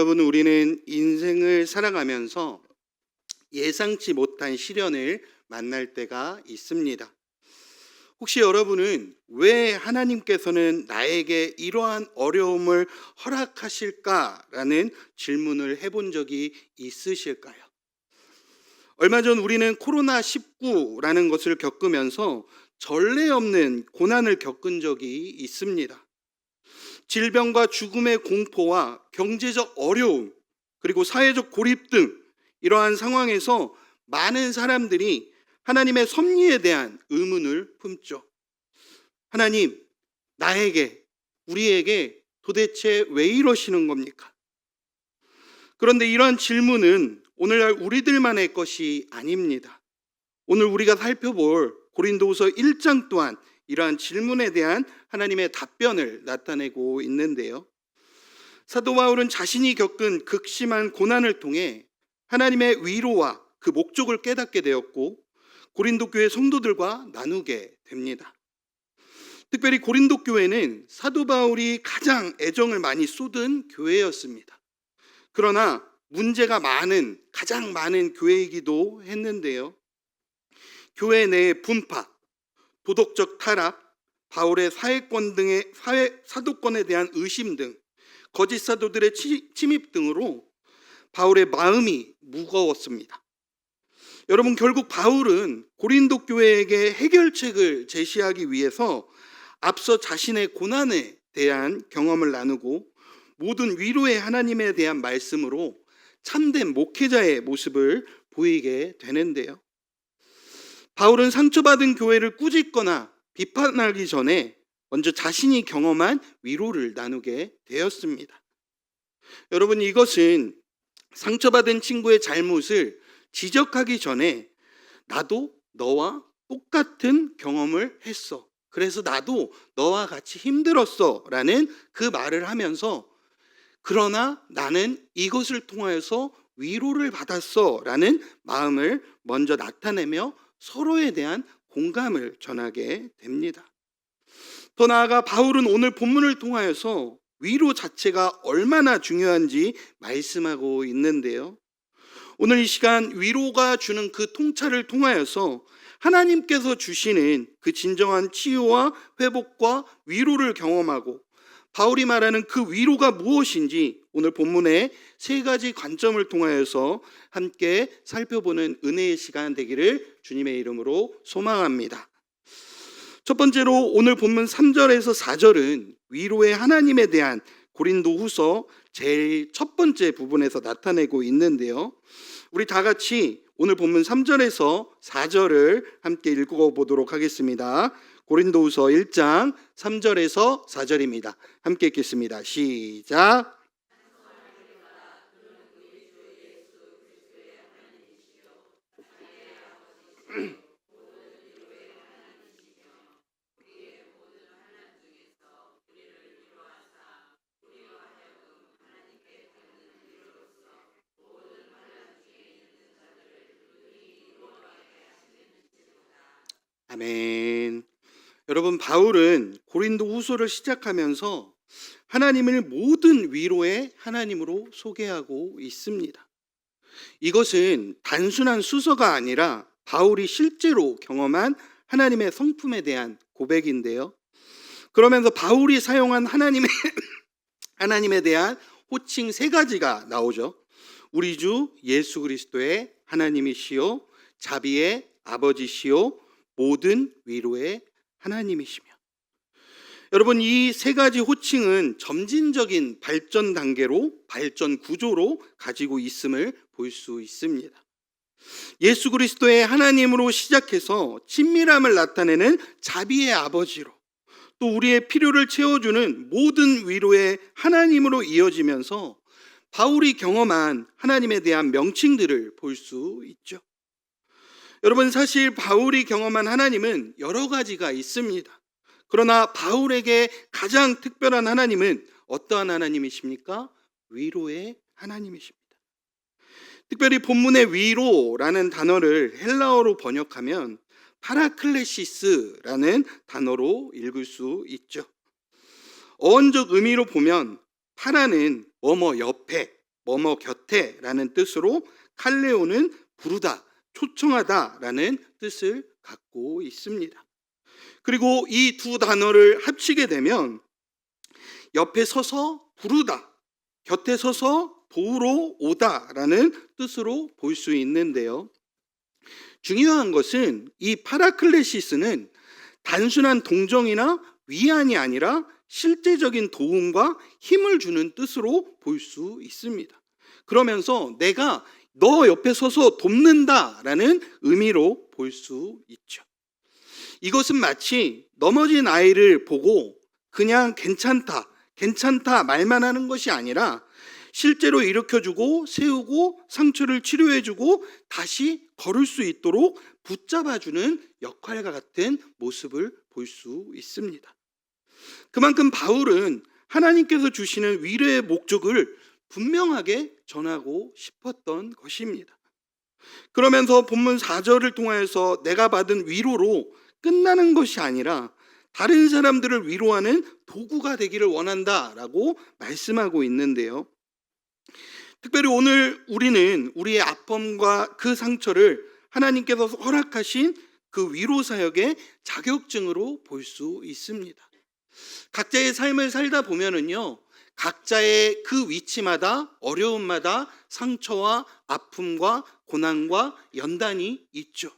여러분, 우리는 인생을 살아가면서 예상치 못한 시련을 만날 때가 있습니다. 혹시 여러분은 왜 하나님께서는 나에게 이러한 어려움을 허락하실까라는 질문을 해본 적이 있으실까요? 얼마 전 우리는 코로나19라는 것을 겪으면서 전례 없는 고난을 겪은 적이 있습니다. 질병과 죽음의 공포와 경제적 어려움, 그리고 사회적 고립 등 이러한 상황에서 많은 사람들이 하나님의 섭리에 대한 의문을 품죠. 하나님, 나에게, 우리에게 도대체 왜 이러시는 겁니까? 그런데 이러한 질문은 오늘날 우리들만의 것이 아닙니다. 오늘 우리가 살펴볼 고린도후서 1장 또한 이러한 질문에 대한 하나님의 답변을 나타내고 있는데요. 사도 바울은 자신이 겪은 극심한 고난을 통해 하나님의 위로와 그 목적을 깨닫게 되었고 고린도 교회 성도들과 나누게 됩니다. 특별히 고린도 교회는 사도 바울이 가장 애정을 많이 쏟은 교회였습니다. 그러나 문제가 가장 많은 교회이기도 했는데요. 교회 내의 분파, 도덕적 타락, 바울의 사도권에 대한 의심 등 거짓 사도들의 침입 등으로 바울의 마음이 무거웠습니다. 여러분, 결국 바울은 고린도 교회에게 해결책을 제시하기 위해서 앞서 자신의 고난에 대한 경험을 나누고 모든 위로의 하나님에 대한 말씀으로 참된 목회자의 모습을 보이게 되는데요. 바울은 상처받은 교회를 꾸짖거나 비판하기 전에 먼저 자신이 경험한 위로를 나누게 되었습니다. 여러분, 이것은 상처받은 친구의 잘못을 지적하기 전에 나도 너와 똑같은 경험을 했어. 그래서 나도 너와 같이 힘들었어. 라는 그 말을 하면서 그러나 나는 이것을 통하여서 위로를 받았어. 라는 마음을 먼저 나타내며 서로에 대한 공감을 전하게 됩니다. 더 나아가 바울은 오늘 본문을 통하여서 위로 자체가 얼마나 중요한지 말씀하고 있는데요. 오늘 이 시간 위로가 주는 그 통찰을 통하여서 하나님께서 주시는 그 진정한 치유와 회복과 위로를 경험하고 바울이 말하는 그 위로가 무엇인지 오늘 본문의 세 가지 관점을 통하여서 함께 살펴보는 은혜의 시간 되기를 주님의 이름으로 소망합니다. 첫 번째로 오늘 본문 3절에서 4절은 위로의 하나님에 대한 고린도후서 제일 첫 번째 부분에서 나타내고 있는데요. 우리 다 같이 오늘 본문 3절에서 4절을 함께 읽어보도록 하겠습니다. 고린도후서 1장 3절에서 4절입니다. 함께 읽겠습니다. 시작. 아멘. 여러분, 바울은 고린도 후서를 시작하면서 하나님을 모든 위로의 하나님으로 소개하고 있습니다. 이것은 단순한 수서가 아니라 바울이 실제로 경험한 하나님의 성품에 대한 고백인데요. 그러면서 바울이 사용한 하나님에 대한 호칭 세 가지가 나오죠. 우리 주 예수 그리스도의 하나님이시요, 자비의 아버지시요, 모든 위로의 하나님이시며. 여러분, 이 세 가지 호칭은 점진적인 발전 단계로, 발전 구조로 가지고 있음을 볼 수 있습니다. 예수 그리스도의 하나님으로 시작해서 친밀함을 나타내는 자비의 아버지로, 또 우리의 필요를 채워주는 모든 위로의 하나님으로 이어지면서 바울이 경험한 하나님에 대한 명칭들을 볼 수 있죠. 여러분, 사실 바울이 경험한 하나님은 여러 가지가 있습니다. 그러나 바울에게 가장 특별한 하나님은 어떠한 하나님이십니까? 위로의 하나님이십니다. 특별히 본문의 위로라는 단어를 헬라어로 번역하면 파라클레시스라는 단어로 읽을 수 있죠. 어원적 의미로 보면 파라는 뭐뭐 옆에, 뭐뭐 곁에라는 뜻으로 칼레오는 부르다, 초청하다라는 뜻을 갖고 있습니다. 그리고 이 두 단어를 합치게 되면 옆에 서서 부르다, 곁에 서서 도우러 오다라는 뜻으로 볼 수 있는데요. 중요한 것은 이 파라클레시스는 단순한 동정이나 위안이 아니라 실제적인 도움과 힘을 주는 뜻으로 볼 수 있습니다. 그러면서 내가 너 옆에 서서 돕는다라는 의미로 볼 수 있죠. 이것은 마치 넘어진 아이를 보고 그냥 괜찮다 말만 하는 것이 아니라 실제로 일으켜주고 세우고 상처를 치료해주고 다시 걸을 수 있도록 붙잡아주는 역할과 같은 모습을 볼 수 있습니다. 그만큼 바울은 하나님께서 주시는 위로의 목적을 분명하게 전하고 싶었던 것입니다. 그러면서 본문 4절을 통하여서 내가 받은 위로로 끝나는 것이 아니라 다른 사람들을 위로하는 도구가 되기를 원한다라고 말씀하고 있는데요. 특별히 오늘 우리는 우리의 아픔과 그 상처를 하나님께서 허락하신 그 위로 사역의 자격증으로 볼 수 있습니다. 각자의 삶을 살다 보면은요, 각자의 그 위치마다 어려움마다 상처와 아픔과 고난과 연단이 있죠.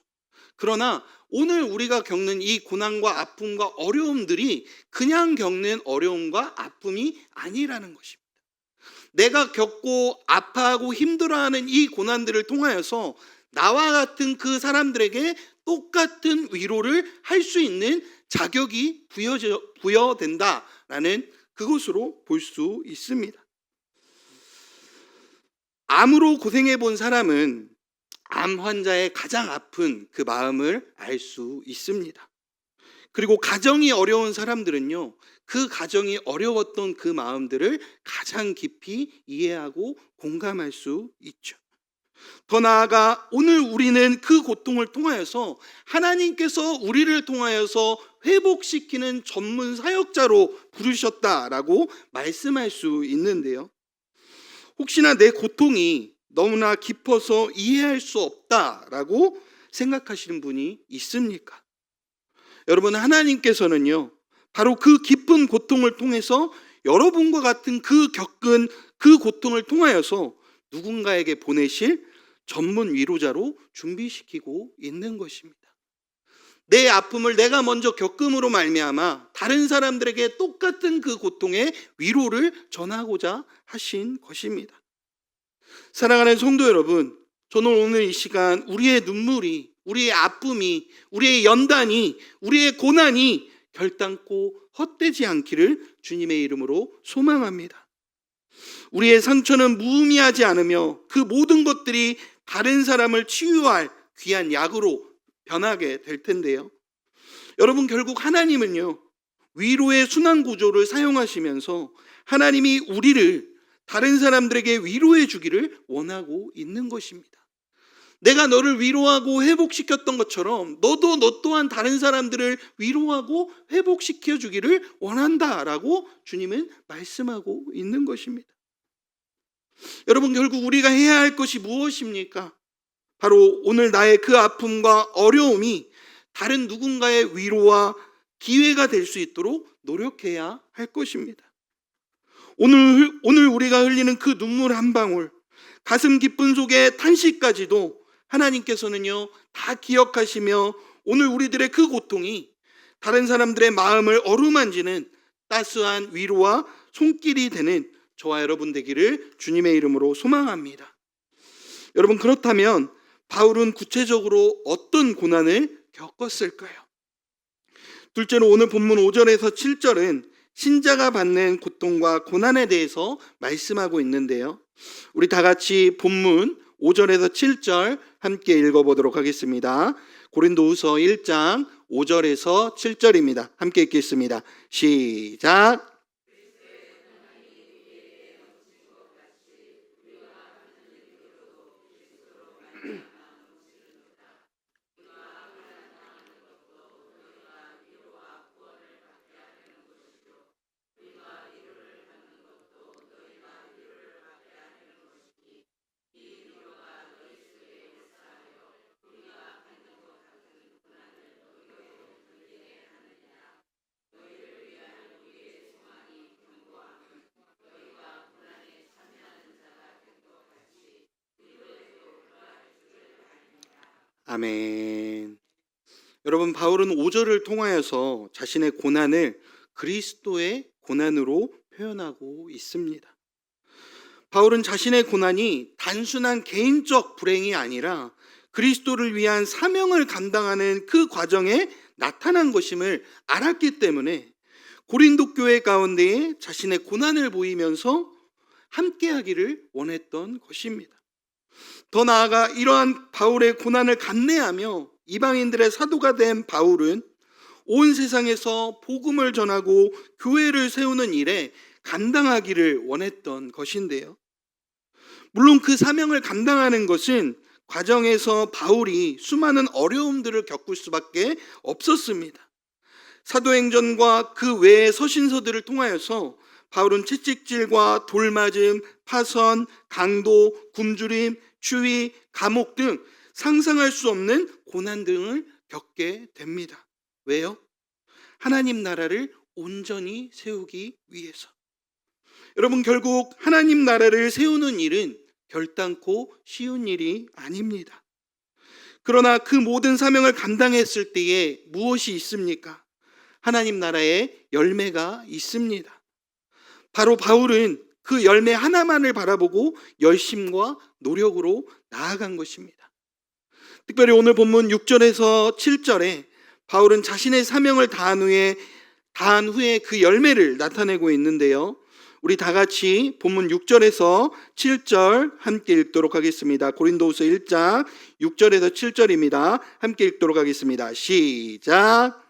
그러나 오늘 우리가 겪는 이 고난과 아픔과 어려움들이 그냥 겪는 어려움과 아픔이 아니라는 것입니다. 내가 겪고 아파하고 힘들어하는 이 고난들을 통하여서 나와 같은 그 사람들에게 똑같은 위로를 할 수 있는 자격이 부여된다라는 그것으로 볼 수 있습니다. 암으로 고생해 본 사람은 암 환자의 가장 아픈 그 마음을 알 수 있습니다. 그리고 가정이 어려운 사람들은요, 그 가정이 어려웠던 그 마음들을 가장 깊이 이해하고 공감할 수 있죠. 더 나아가 오늘 우리는 그 고통을 통하여서 하나님께서 우리를 통하여서 회복시키는 전문 사역자로 부르셨다라고 말씀할 수 있는데요. 혹시나 내 고통이 너무나 깊어서 이해할 수 없다라고 생각하시는 분이 있습니까? 여러분, 하나님께서는요, 바로 그 깊은 고통을 통해서 여러분과 같은 그 겪은 그 고통을 통하여서 누군가에게 보내실 전문 위로자로 준비시키고 있는 것입니다. 내 아픔을 내가 먼저 겪음으로 말미암아 다른 사람들에게 똑같은 그 고통의 위로를 전하고자 하신 것입니다. 사랑하는 성도 여러분, 저는 오늘 이 시간 우리의 눈물이, 우리의 아픔이, 우리의 연단이, 우리의 고난이 결단코 헛되지 않기를 주님의 이름으로 소망합니다. 우리의 상처는 무의미하지 않으며 그 모든 것들이 다른 사람을 치유할 귀한 약으로 변하게 될 텐데요. 여러분, 결국 하나님은요, 위로의 순환 구조를 사용하시면서 하나님이 우리를 다른 사람들에게 위로해 주기를 원하고 있는 것입니다. 내가 너를 위로하고 회복시켰던 것처럼 너도 너 또한 다른 사람들을 위로하고 회복시켜 주기를 원한다라고 주님은 말씀하고 있는 것입니다. 여러분, 결국 우리가 해야 할 것이 무엇입니까? 바로 오늘 나의 그 아픔과 어려움이 다른 누군가의 위로와 기회가 될 수 있도록 노력해야 할 것입니다. 오늘 우리가 흘리는 그 눈물 한 방울, 가슴 깊은 속의 탄식까지도 하나님께서는요, 다 기억하시며 오늘 우리들의 그 고통이 다른 사람들의 마음을 어루만지는 따스한 위로와 손길이 되는 저와 여러분 되기를 주님의 이름으로 소망합니다. 여러분, 그렇다면 바울은 구체적으로 어떤 고난을 겪었을까요? 둘째로 오늘 본문 5절에서 7절은 신자가 받는 고통과 고난에 대해서 말씀하고 있는데요. 우리 다 같이 본문 5절에서 7절 함께 읽어보도록 하겠습니다. 고린도후서 1장 5절에서 7절입니다. 함께 읽겠습니다. 시작. 아멘. 여러분, 바울은 5절을 통하여서 자신의 고난을 그리스도의 고난으로 표현하고 있습니다. 바울은 자신의 고난이 단순한 개인적 불행이 아니라 그리스도를 위한 사명을 감당하는 그 과정에 나타난 것임을 알았기 때문에 고린도 교회 가운데에 자신의 고난을 보이면서 함께하기를 원했던 것입니다. 더 나아가 이러한 바울의 고난을 감내하며 이방인들의 사도가 된 바울은 온 세상에서 복음을 전하고 교회를 세우는 일에 감당하기를 원했던 것인데요. 물론 그 사명을 감당하는 것은 과정에서 바울이 수많은 어려움들을 겪을 수밖에 없었습니다. 사도행전과 그 외의 서신서들을 통하여서 바울은 채찍질과 돌맞음, 파선, 강도, 굶주림, 추위, 감옥 등 상상할 수 없는 고난 등을 겪게 됩니다. 왜요? 하나님 나라를 온전히 세우기 위해서. 여러분, 결국 하나님 나라를 세우는 일은 결단코 쉬운 일이 아닙니다. 그러나 그 모든 사명을 감당했을 때에 무엇이 있습니까? 하나님 나라의 열매가 있습니다. 바로 바울은 그 열매 하나만을 바라보고 열심과 노력으로 나아간 것입니다. 특별히 오늘 본문 6절에서 7절에 바울은 자신의 사명을 다한 후에 그 열매를 나타내고 있는데요. 우리 다 같이 본문 6절에서 7절 함께 읽도록 하겠습니다. 고린도후서 1장 6절에서 7절입니다. 함께 읽도록 하겠습니다. 시작.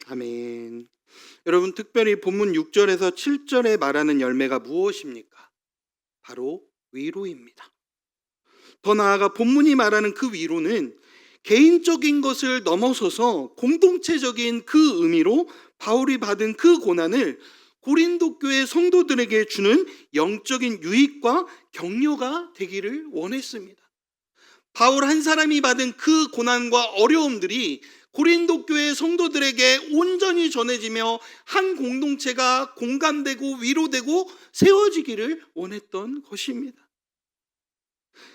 아멘. 여러분, 특별히 본문 6절에서 7절에 말하는 열매가 무엇입니까? 바로 위로입니다. 더 나아가 본문이 말하는 그 위로는 개인적인 것을 넘어서서 공동체적인 그 의미로 바울이 받은 그 고난을 고린도 교회 성도들에게 주는 영적인 유익과 격려가 되기를 원했습니다. 바울 한 사람이 받은 그 고난과 어려움들이 고린도 교회 성도들에게 온전히 전해지며 한 공동체가 공감되고 위로되고 세워지기를 원했던 것입니다.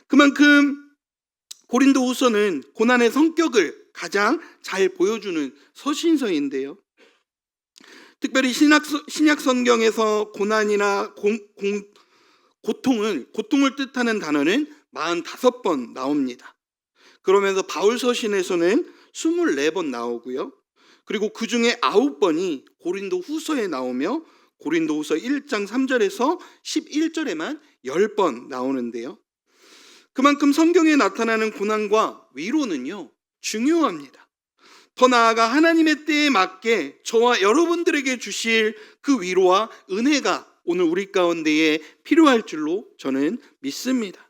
그만큼 고린도후서는 고난의 성격을 가장 잘 보여주는 서신서인데요. 특별히 신약 성경에서 고난이나 고통을 뜻하는 단어는 45번 나옵니다. 그러면서 바울 서신에서는 24번 나오고요. 그리고 그 중에 9번이 고린도 후서에 나오며 고린도 후서 1장 3절에서 11절에만 10번 나오는데요. 그만큼 성경에 나타나는 고난과 위로는요, 중요합니다. 더 나아가 하나님의 때에 맞게 저와 여러분들에게 주실 그 위로와 은혜가 오늘 우리 가운데에 필요할 줄로 저는 믿습니다.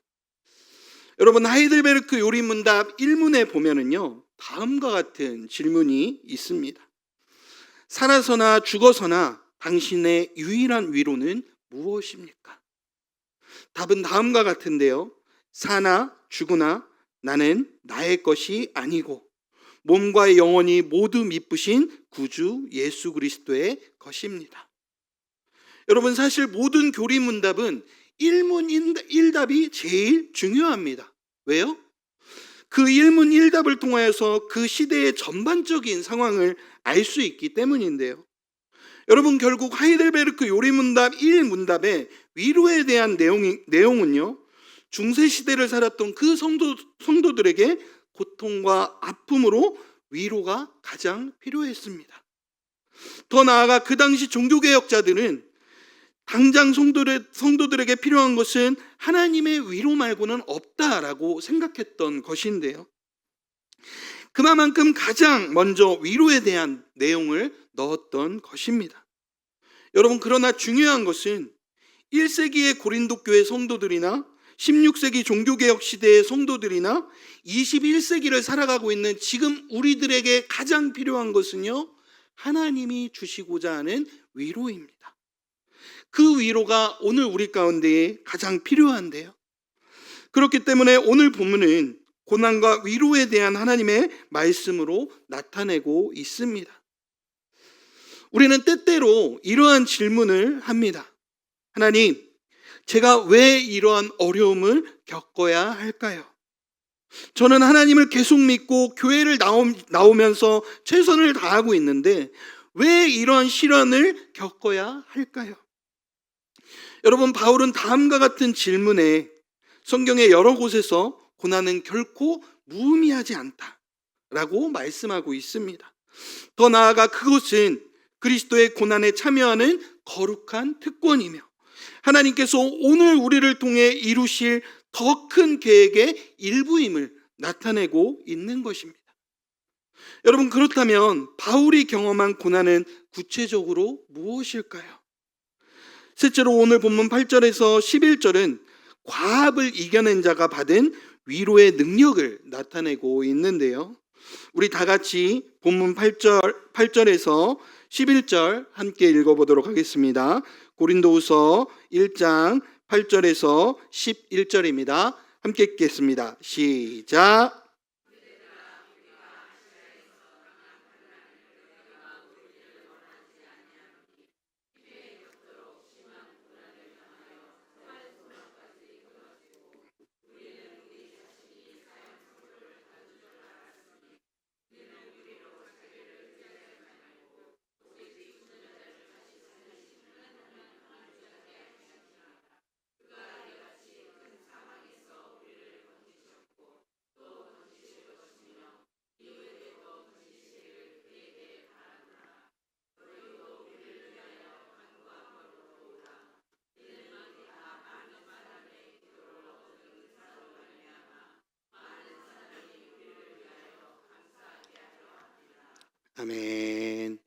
여러분, 하이델베르크 요리문답 1문에 보면은요, 다음과 같은 질문이 있습니다. 살아서나 죽어서나 당신의 유일한 위로는 무엇입니까? 답은 다음과 같은데요. 사나 죽으나 나는 나의 것이 아니고 몸과 영혼이 모두 미쁘신 구주 예수 그리스도의 것입니다. 여러분, 사실 모든 교리문답은 1문 1답이 제일 중요합니다. 왜요? 그 1문 1답을 통하여서 그 시대의 전반적인 상황을 알 수 있기 때문인데요. 여러분, 결국 하이델베르크 요리문답 1문답의 위로에 대한 내용은요, 중세시대를 살았던 그 성도들에게 고통과 아픔으로 위로가 가장 필요했습니다. 더 나아가 그 당시 종교개혁자들은 당장 성도들에게 필요한 것은 하나님의 위로 말고는 없다라고 생각했던 것인데요. 그만큼 가장 먼저 위로에 대한 내용을 넣었던 것입니다. 여러분, 그러나 중요한 것은 1세기의 고린도 교회 성도들이나 16세기 종교개혁 시대의 성도들이나 21세기를 살아가고 있는 지금 우리들에게 가장 필요한 것은요, 하나님이 주시고자 하는 위로입니다. 그 위로가 오늘 우리 가운데 가장 필요한데요. 그렇기 때문에 오늘 본문은 고난과 위로에 대한 하나님의 말씀으로 나타내고 있습니다. 우리는 때때로 이러한 질문을 합니다. 하나님, 제가 왜 이러한 어려움을 겪어야 할까요? 저는 하나님을 계속 믿고 교회를 나오면서 최선을 다하고 있는데 왜 이러한 시련을 겪어야 할까요? 여러분, 바울은 다음과 같은 질문에 성경의 여러 곳에서 고난은 결코 무의미하지 않다라고 말씀하고 있습니다. 더 나아가 그것은 그리스도의 고난에 참여하는 거룩한 특권이며 하나님께서 오늘 우리를 통해 이루실 더 큰 계획의 일부임을 나타내고 있는 것입니다. 여러분, 그렇다면 바울이 경험한 고난은 구체적으로 무엇일까요? 셋째로 오늘 본문 8절에서 11절은 과압을 이겨낸 자가 받은 위로의 능력을 나타내고 있는데요. 우리 다 같이 본문 8절에서 11절 함께 읽어보도록 하겠습니다. 고린도후서 1장 8절에서 11절입니다. 함께 읽겠습니다. 시작. 아멘.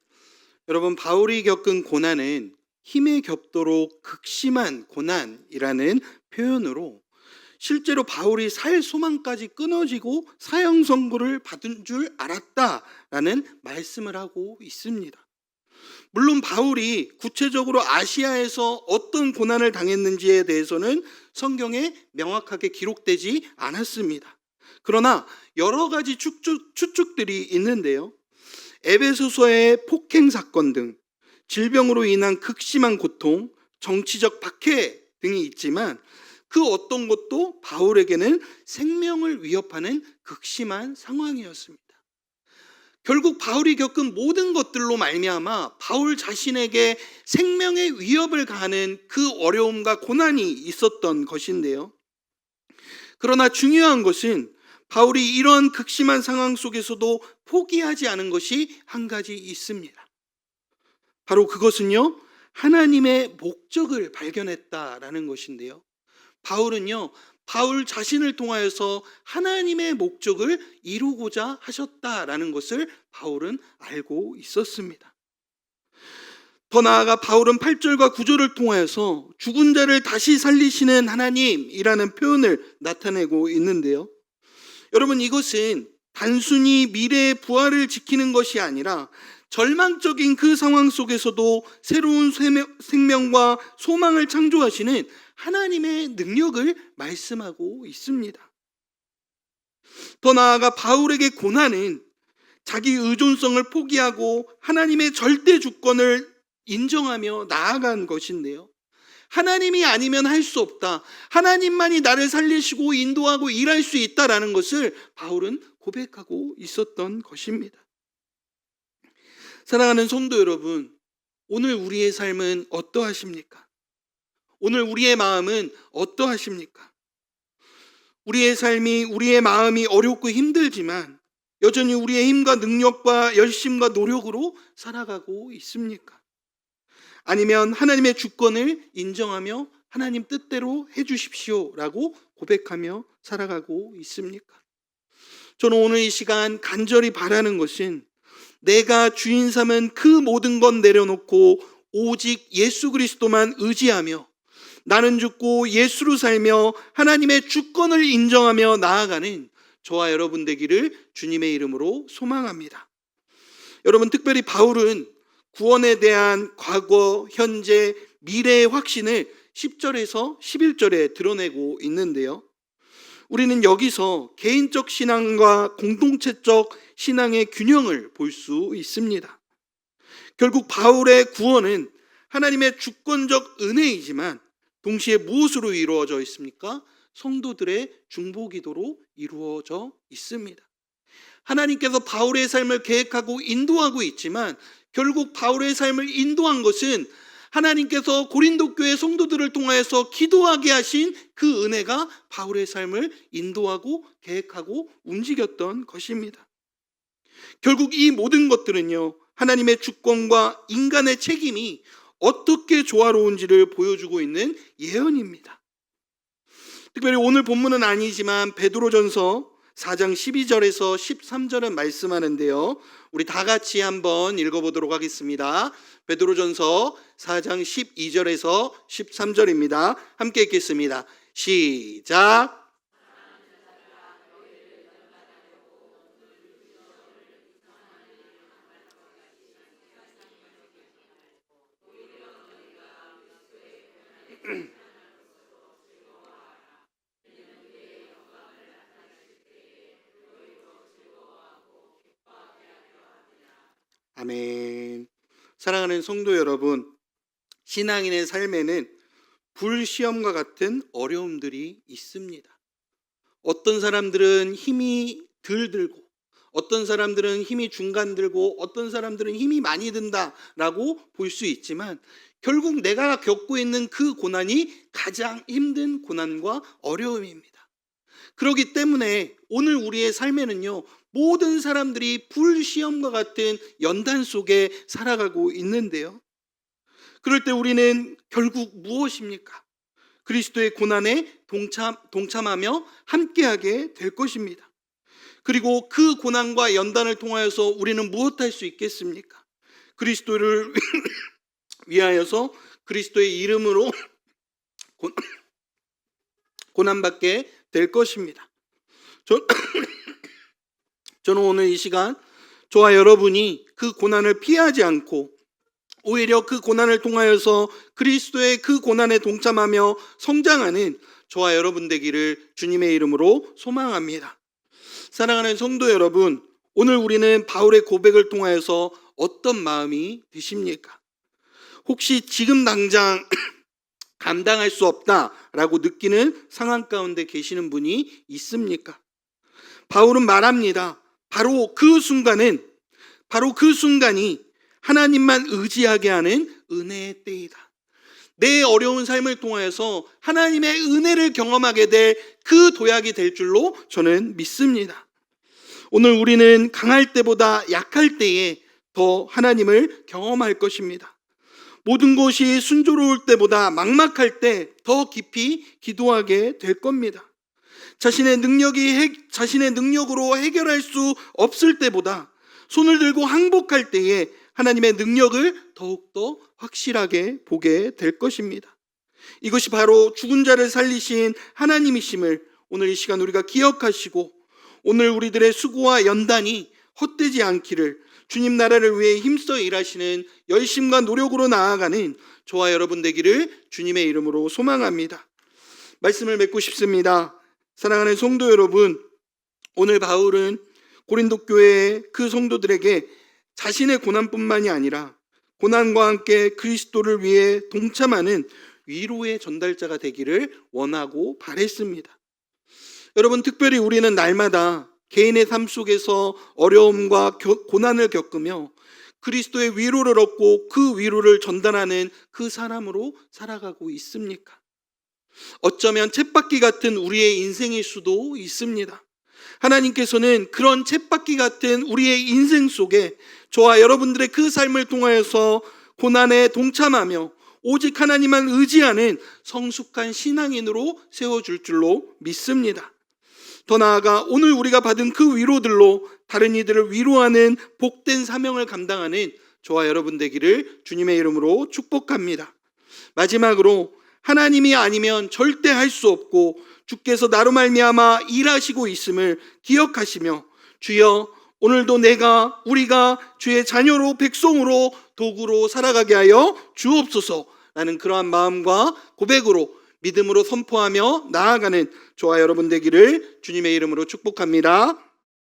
여러분, 바울이 겪은 고난은 힘에 겹도록 극심한 고난이라는 표현으로 실제로 바울이 살 소망까지 끊어지고 사형 선고를 받은 줄 알았다라는 말씀을 하고 있습니다. 물론 바울이 구체적으로 아시아에서 어떤 고난을 당했는지에 대해서는 성경에 명확하게 기록되지 않았습니다. 그러나 여러 가지 추측들이 있는데요. 에베소서의 폭행 사건 등 질병으로 인한 극심한 고통, 정치적 박해 등이 있지만 그 어떤 것도 바울에게는 생명을 위협하는 극심한 상황이었습니다. 결국 바울이 겪은 모든 것들로 말미암아 바울 자신에게 생명의 위협을 가하는 그 어려움과 고난이 있었던 것인데요. 그러나 중요한 것은 바울이 이런 극심한 상황 속에서도 포기하지 않은 것이 한 가지 있습니다. 바로 그것은요, 하나님의 목적을 발견했다라는 것인데요. 바울은요, 바울 자신을 통하여서 하나님의 목적을 이루고자 하셨다라는 것을 바울은 알고 있었습니다. 더 나아가 바울은 8절과 9절을 통하여서 죽은 자를 다시 살리시는 하나님이라는 표현을 나타내고 있는데요. 여러분, 이것은 단순히 미래의 부활을 지키는 것이 아니라 절망적인 그 상황 속에서도 새로운 생명과 소망을 창조하시는 하나님의 능력을 말씀하고 있습니다. 더 나아가 바울에게 고난은 자기 의존성을 포기하고 하나님의 절대 주권을 인정하며 나아간 것인데요. 하나님이 아니면 할 수 없다. 하나님만이 나를 살리시고 인도하고 일할 수 있다라는 것을 바울은 고백하고 있었던 것입니다. 사랑하는 성도 여러분, 오늘 우리의 삶은 어떠하십니까? 오늘 우리의 마음은 어떠하십니까? 우리의 삶이, 우리의 마음이 어렵고 힘들지만 여전히 우리의 힘과 능력과 열심과 노력으로 살아가고 있습니까? 아니면 하나님의 주권을 인정하며 하나님 뜻대로 해주십시오라고 고백하며 살아가고 있습니까? 저는 오늘 이 시간 간절히 바라는 것은 내가 주인 삼은 그 모든 것 내려놓고 오직 예수 그리스도만 의지하며 나는 죽고 예수로 살며 하나님의 주권을 인정하며 나아가는 저와 여러분 되기를 주님의 이름으로 소망합니다. 여러분, 특별히 바울은 구원에 대한 과거, 현재, 미래의 확신을 10절에서 11절에 드러내고 있는데요. 우리는 여기서 개인적 신앙과 공동체적 신앙의 균형을 볼 수 있습니다. 결국 바울의 구원은 하나님의 주권적 은혜이지만 동시에 무엇으로 이루어져 있습니까? 성도들의 중보기도로 이루어져 있습니다. 하나님께서 바울의 삶을 계획하고 인도하고 있지만 결국 바울의 삶을 인도한 것은 하나님께서 고린도 교회 성도들을 통하여서 기도하게 하신 그 은혜가 바울의 삶을 인도하고 계획하고 움직였던 것입니다. 결국 이 모든 것들은요, 하나님의 주권과 인간의 책임이 어떻게 조화로운지를 보여주고 있는 예언입니다. 특별히 오늘 본문은 아니지만 베드로전서 4장 12절에서 13절은 말씀하는데요. 우리 다 같이 한번 읽어보도록 하겠습니다. 베드로전서 4장 12절에서 13절입니다. 함께 읽겠습니다. 시작. 아멘. 사랑하는 성도 여러분, 신앙인의 삶에는 불시험과 같은 어려움들이 있습니다. 어떤 사람들은 힘이 덜 들고, 어떤 사람들은 힘이 중간 들고, 어떤 사람들은 힘이 많이 든다라고 볼 수 있지만 결국 내가 겪고 있는 그 고난이 가장 힘든 고난과 어려움입니다. 그렇기 때문에 오늘 우리의 삶에는요, 모든 사람들이 불시험과 같은 연단 속에 살아가고 있는데요. 그럴 때 우리는 결국 무엇입니까? 그리스도의 고난에 동참하며 함께하게 될 것입니다. 그리고 그 고난과 연단을 통하여서 우리는 무엇할 수 있겠습니까? 그리스도를 위하여서 그리스도의 이름으로 고난받게 될 것입니다. 저는 오늘 이 시간 저와 여러분이 그 고난을 피하지 않고 오히려 그 고난을 통하여서 그리스도의 그 고난에 동참하며 성장하는 저와 여러분 되기를 주님의 이름으로 소망합니다. 사랑하는 성도 여러분, 오늘 우리는 바울의 고백을 통하여서 어떤 마음이 드십니까? 혹시 지금 당장 감당할 수 없다라고 느끼는 상황 가운데 계시는 분이 있습니까? 바울은 말합니다. 바로 그 순간이 하나님만 의지하게 하는 은혜의 때이다. 내 어려운 삶을 통하여서 하나님의 은혜를 경험하게 될 그 도약이 될 줄로 저는 믿습니다. 오늘 우리는 강할 때보다 약할 때에 더 하나님을 경험할 것입니다. 모든 것이 순조로울 때보다 막막할 때 더 깊이 기도하게 될 겁니다. 자신의 능력으로 해결할 수 없을 때보다 손을 들고 항복할 때에 하나님의 능력을 더욱더 확실하게 보게 될 것입니다. 이것이 바로 죽은 자를 살리신 하나님이심을 오늘 이 시간 우리가 기억하시고 오늘 우리들의 수고와 연단이 헛되지 않기를 주님 나라를 위해 힘써 일하시는 열심과 노력으로 나아가는 저와 여러분 되기를 주님의 이름으로 소망합니다. 말씀을 맺고 싶습니다. 사랑하는 성도 여러분, 오늘 바울은 고린도 교회의 그 성도들에게 자신의 고난뿐만이 아니라 고난과 함께 그리스도를 위해 동참하는 위로의 전달자가 되기를 원하고 바랬습니다. 여러분, 특별히 우리는 날마다 개인의 삶 속에서 어려움과 고난을 겪으며 그리스도의 위로를 얻고 그 위로를 전달하는 그 사람으로 살아가고 있습니까? 어쩌면 쳇바퀴 같은 우리의 인생일 수도 있습니다. 하나님께서는 그런 쳇바퀴 같은 우리의 인생 속에 저와 여러분들의 그 삶을 통하여서 고난에 동참하며 오직 하나님만 의지하는 성숙한 신앙인으로 세워줄 줄로 믿습니다. 더 나아가 오늘 우리가 받은 그 위로들로 다른 이들을 위로하는 복된 사명을 감당하는 저와 여러분 되기를 주님의 이름으로 축복합니다. 마지막으로 하나님이 아니면 절대 할 수 없고 주께서 나로 말미암아 일하시고 있음을 기억하시며 주여 오늘도 우리가 주의 자녀로 백성으로 도구로 살아가게 하여 주옵소서라는 그러한 마음과 고백으로 믿음으로 선포하며 나아가는 저와 여러분 되기를 주님의 이름으로 축복합니다.